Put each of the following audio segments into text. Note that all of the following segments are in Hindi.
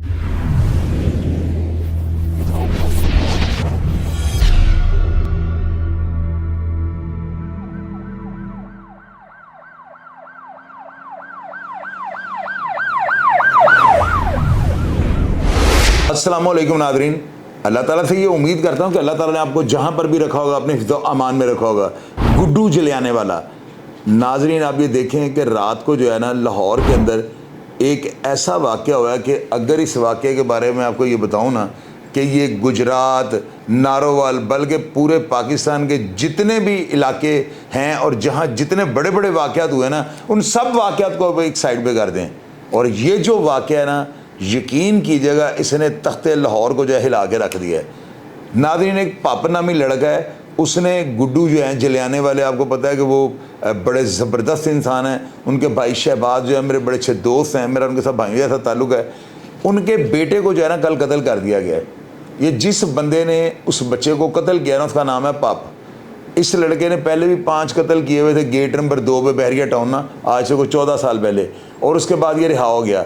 अस्सलाम वालेकुम नादरीन, अल्लाह ताला से ये उम्मीद करता हूँ कि अल्लाह ताला ने आपको जहाँ पर भी रखा होगा अपने हिफ्ज़ अमान में रखा होगा। गुड्डू जलियाने वाला नाजरीन, आप ये देखें कि रात को जो है ना लाहौर के अंदर एक ऐसा वाक़या हुआ है कि अगर इस वाक़े के बारे में आपको ये बताऊँ ना कि ये गुजरात, नारोवाल, बल्कि पूरे पाकिस्तान के जितने भी इलाके हैं और जहाँ जितने बड़े बड़े वाक़यात हुए ना, उन सब वाक़यात को अब एक साइड पे कर दें। और ये जो वाक़या है ना, यकीन कीजिएगा इसने तख्ते लाहौर को जो है हिला के रख दिया है। नाज़रीन, एक पापन नामी लड़का है, उसने गुड्डू जो हैं जलियाने वाले, आपको पता है कि वो बड़े ज़बरदस्त इंसान हैं। उनके भाई शहबाज जो है मेरे बड़े अच्छे दोस्त हैं, मेरा उनके साथ भाई जैसा ताल्लुक़ है। उनके बेटे को जो है ना कल कत्ल कर दिया गया है। ये जिस बंदे ने उस बच्चे को कत्ल किया ना, उसका नाम है पाप। इस लड़के ने पहले भी 5 कत्ल किए हुए थे गेट नंबर 2 पे बहरिया टाउन ना, आज से कोई 14 साल पहले, और उसके बाद ये रिहा हो गया।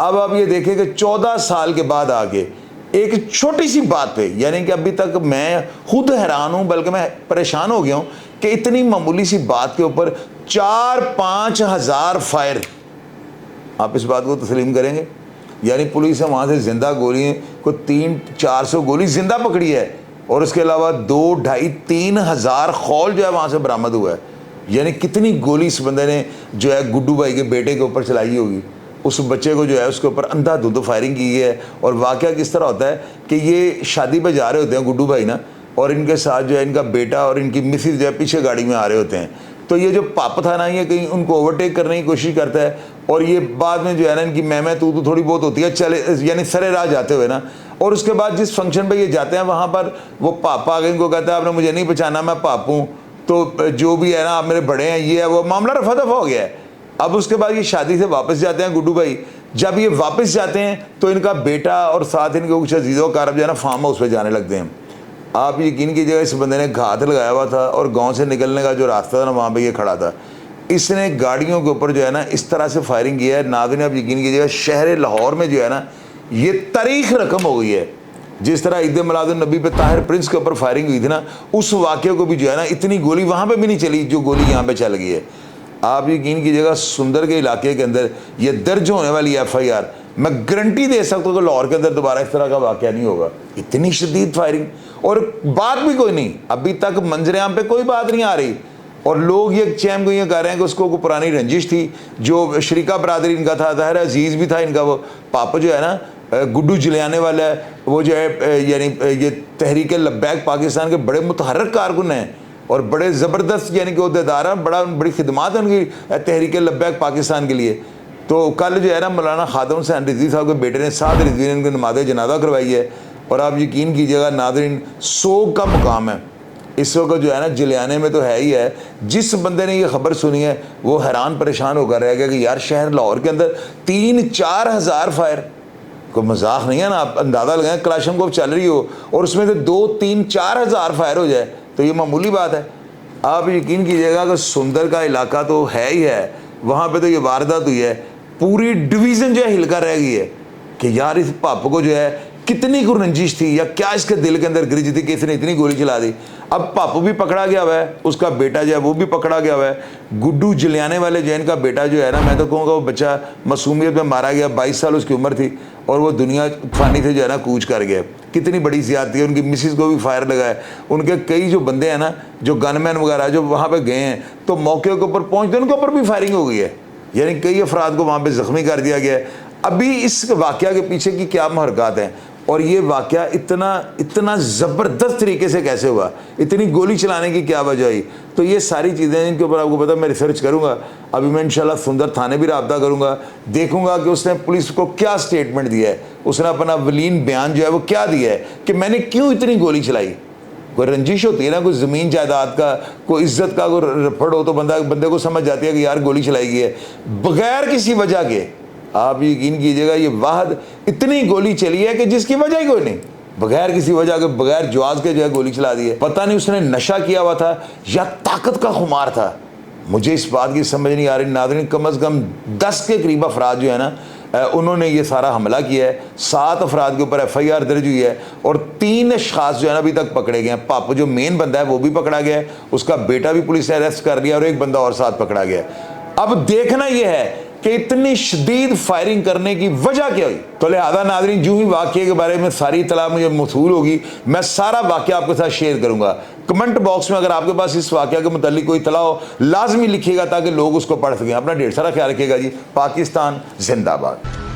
अब आप ये देखें कि 14 साल के बाद आगे एक छोटी सी बात पे, यानी कि अभी तक मैं खुद हैरान हूँ, बल्कि मैं परेशान हो गया हूँ कि इतनी मामूली सी बात के ऊपर 4-5 हज़ार फायर। आप इस बात को तस्लीम करेंगे? यानी पुलिस ने वहाँ से जिंदा गोली को 300-400 गोली जिंदा पकड़ी है, और उसके अलावा 2-2.5-3 हज़ार खौल जो है वहाँ से बरामद हुआ है। यानी कितनी गोली इस बंदे ने जो है गुड्डू भाई के बेटे के ऊपर चलाई होगी। उस बच्चे को जो है उसके ऊपर अंधाधुंध फायरिंग की है। और वाक़या किस तरह होता है कि ये शादी पे जा रहे होते हैं गुड्डू भाई ना, और इनके साथ जो है इनका बेटा और इनकी मिसिस जो है पीछे गाड़ी में आ रहे होते हैं। तो ये जो पाप था ना, ये कहीं उनको ओवरटेक करने की कोशिश करता है, और ये बाद में जो है ना इनकी मैं तू थोड़ी बहुत होती है, चले यानी सरे राह जाते हुए ना। और उसके बाद जिस फंक्शन पर ये जाते हैं वहाँ पर वो पापा आगे इनको कहता है आपने मुझे नहीं पहचाना, मैं पापू, तो जो भी है ना आप मेरे बड़े हैं, ये है वो, मामला रफा दफा हो गया है। अब उसके बाद ये शादी से वापस जाते हैं गुड्डू भाई। जब ये वापस जाते हैं तो इनका बेटा और साथ इनके कुछ अजीज़ों कारब जो है ना फार्म हाउस पे जाने लगते हैं। आप यकीन कीजिएगा इस बंदे ने घात लगाया हुआ था, और गांव से निकलने का जो रास्ता था ना वहाँ पे ये खड़ा था। इसने गाड़ियों के ऊपर जो है ना इस तरह से फायरिंग किया है। नाज़रीन, आप यकीन कीजिएगा शहर लाहौर में जो है ना ये तारीख रकम हो गई है। जिस तरह ईद मिलादुन्नबी पे ताहिर प्रिंस के ऊपर फायरिंग हुई थी ना, उस वाक़े को भी जो है ना इतनी गोली वहाँ पर भी नहीं चली जो गोली यहाँ पर चल गई है। आप यकीन कीजिएगा सुंदर के इलाके के अंदर ये दर्ज होने वाली FIR, मैं गारंटी दे सकता हूँ कि लाहौर के अंदर दोबारा इस तरह का वाक़या नहीं होगा। इतनी शदीद फायरिंग, और बात भी कोई नहीं, अभी तक मंजर-ए-आम पे कोई बात नहीं आ रही। और लोग ये चैम को ये कह रहे हैं कि उसको कोई पुरानी रंजिश थी, जो शरीका बरादरी इनका था, ज़ाहिर है अजीज़ भी था इनका। वो पापा जो है ना गुड्डू जलियाने वाला है, वो जो है यानी ये तहरीक लब्बैक पाकिस्तान के बड़े मुतहर्रिक कारकुन हैं और बड़े ज़बरदस्त यानी कि अहदेदार हैं, बड़ी खिदमात है उनकी तहरीक लब्बैक पाकिस्तान के लिए। तो कल जो है ना मौलाना खादम हुसैन रिजवी साहब के बेटे ने 7 रिजवी ने उनकी नमाज़ जनाजा करवाई है। और आप यकीन कीजिएगा नाज़रीन, 100 का मुकाम है इस वक्त जो है ना जलियाने में, तो है ही है। जिस बंदे ने ये खबर सुनी है वो हैरान परेशान होकर रह गया कि यार शहर लाहौर के अंदर 3-4 हज़ार फायर, कोई मजाक नहीं है ना। आप अंदाज़ा लगाएं क्लाशनकोफ चल रही हो और उसमें से 2-3-4 हज़ार फायर हो जाए तो ये मामूली बात है। आप यकीन कीजिएगा कि सुंदर का इलाका तो है ही है, वहाँ पे तो ये वारदात हुई है, पूरी डिवीज़न जो है हिलकर रह गई है कि यार इस पाप को जो है कितनी को रंजिश थी या क्या इसके दिल के अंदर गिरी थी कि इसने इतनी गोली चला दी। अब पापू भी पकड़ा गया हुआ है, उसका बेटा जो है वो भी पकड़ा गया हुआ है। गुड्डू जलियाने वाले जैन का बेटा जो है ना, मैं तो कहूँगा वो बच्चा मासूमियत में मारा गया, 22 साल उसकी उम्र थी, और वो दुनिया फानी से जो है ना कूच कर गया। कितनी बड़ी ज़्यादती है। उनकी मिसिस को भी फायर लगा है। उनके कई जो बंदे हैं ना, जो गनमैन वगैरह जो वहाँ पे गए हैं, तो मौके के ऊपर पहुँचते उनके ऊपर भी फायरिंग हो गई है। यानी कई अफराद को वहाँ पे ज़ख्मी कर दिया गया है। अभी इस वाक़या के पीछे की क्या महरक़ात हैं, और ये वाक़या इतना ज़बरदस्त तरीके से कैसे हुआ, इतनी गोली चलाने की क्या वजह आई, तो ये सारी चीज़ें इनके ऊपर आपको पता मैं रिसर्च करूँगा। अभी मैं इंशाल्लाह सुंदर थाने भी रब्ता करूँगा, देखूँगा कि उसने पुलिस को क्या स्टेटमेंट दिया है, उसने अपना वलीन बयान जो है वो क्या दिया है कि मैंने क्यों इतनी गोली चलाई। कोई रंजिश होती है ना, कोई ज़मीन जायदाद का, कोई इज्जत का कोई रफड़ हो तो बंदे को समझ जाती है कि यार गोली चलाई गई है बग़ैर किसी वजह के। आप यकीन कीजिएगा ये वाहद इतनी गोली चली है कि जिसकी वजह ही कोई नहीं, बगैर किसी वजह के, बगैर जवाज के जो है गोली चला दी है। पता नहीं उसने नशा किया हुआ था या ताकत का खुमार था, मुझे इस बात की समझ नहीं आ रही। नाज़रीन, कम अज़ कम 10 के करीब अफराद जो है ना उन्होंने ये सारा हमला किया है। 7 अफराद के ऊपर FIR दर्ज हुई है और 3 अशखास जो है ना अभी तक पकड़े गए हैं। पापा जो मेन बंदा है वो भी पकड़ा गया है, उसका बेटा भी पुलिस ने अरेस्ट कर लिया और एक बंदा और साथ पकड़ा गया है। अब देखना यह है कि इतनी शदीद फायरिंग करने की वजह क्या हुई। तो लिहाजा नाज़रीन, जो ही वाक़े के बारे में सारी इत्तला मुझे मौसूल होगी, मैं सारा वाक़या आपके साथ शेयर करूंगा। कमेंट बॉक्स में अगर आपके पास इस वाक़या के मुतालिक कोई इत्तला हो, लाजमी लिखिएगा ताकि लोग उसको पढ़ सकें। अपना ढेर सारा ख्याल रखिएगा जी। पाकिस्तान जिंदाबाद।